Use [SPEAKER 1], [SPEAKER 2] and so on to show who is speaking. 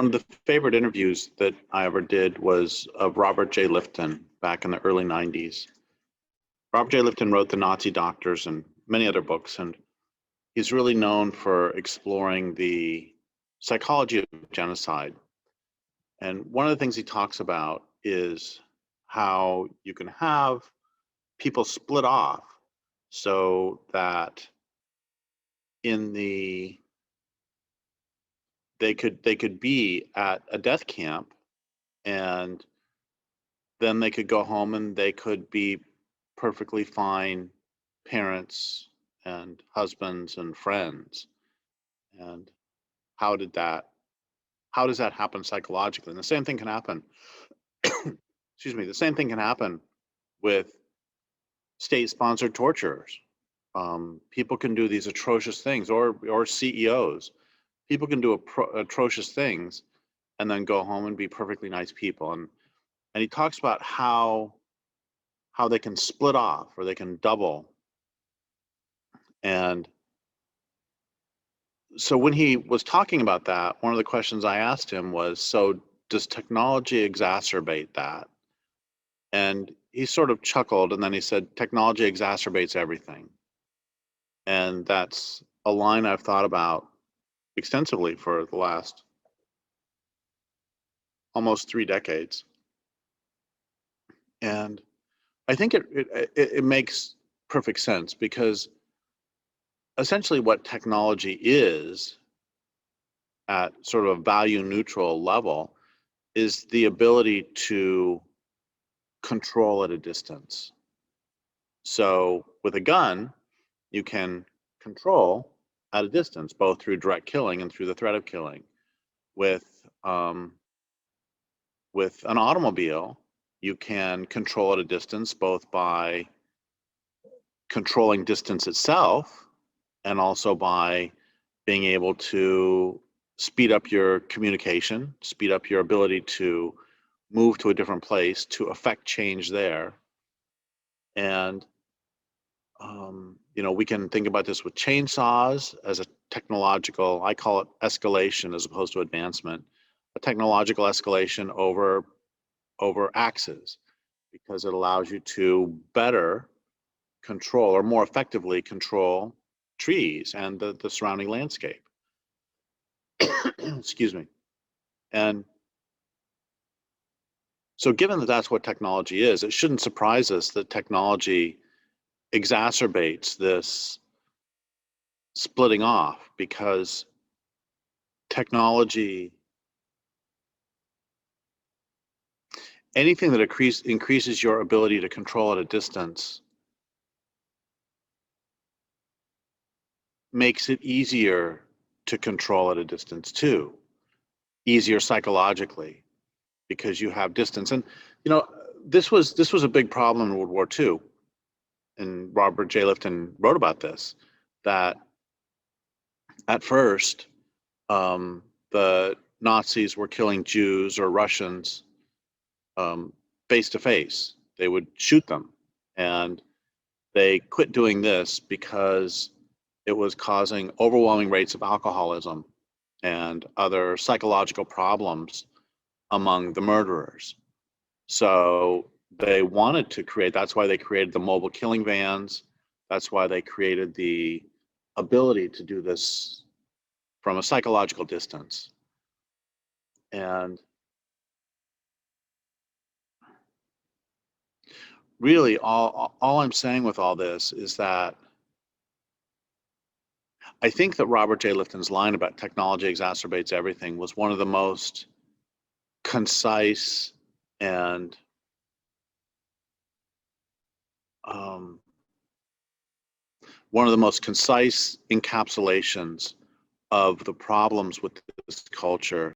[SPEAKER 1] one of the favorite interviews that I ever did was of Robert J. Lifton back in the early 90s. Robert J. Lifton wrote The Nazi Doctors and many other books, and he's really known for exploring the psychology of genocide. And one of the things he talks about is how you can have people split off so that in the they could be at a death camp, and then they could go home and they could be perfectly fine parents and husbands and friends. And how did that how does that happen psychologically? And the same thing can happen excuse me, the same thing can happen with state-sponsored torturers. People can do these atrocious things, or CEOs. People can do atrocious things and then go home and be perfectly nice people. And he talks about how they can split off or they can double. And so when he was talking about that, one of the questions I asked him was, so does technology exacerbate that? And he sort of chuckled, and then he said, technology exacerbates everything. And that's a line I've thought about extensively for the last almost 3 decades. And I think it makes perfect sense, because essentially what technology is at sort of a value neutral level is the ability to control at a distance. So with a gun, you can control at a distance, both through direct killing and through the threat of killing. With an automobile, you can control at a distance, both by controlling distance itself and also by being able to speed up your communication, speed up your ability to move to a different place, to affect change there. And we can think about this with chainsaws as a technological, I call it escalation as opposed to advancement, a technological escalation over axes, because it allows you to better control, or more effectively control, trees and the surrounding landscape. Excuse me. And so given that that's what technology is, it shouldn't surprise us that technology exacerbates this splitting off, because technology, anything that increases your ability to control at a distance, makes it easier to control at a distance too, easier psychologically, because you have distance. And this was a big problem in World War II, and Robert J. Lifton wrote about this, that at first the Nazis were killing Jews or Russians face to face. They would shoot them, and they quit doing this because it was causing overwhelming rates of alcoholism and other psychological problems among the murderers. So they wanted to create, that's why they created the mobile killing vans. That's why they created the ability to do this from a psychological distance. And really, all I'm saying with all this is that I think that Robert J. Lifton's line about technology exacerbates everything was one of the most concise and one of the most concise encapsulations of the problems with this culture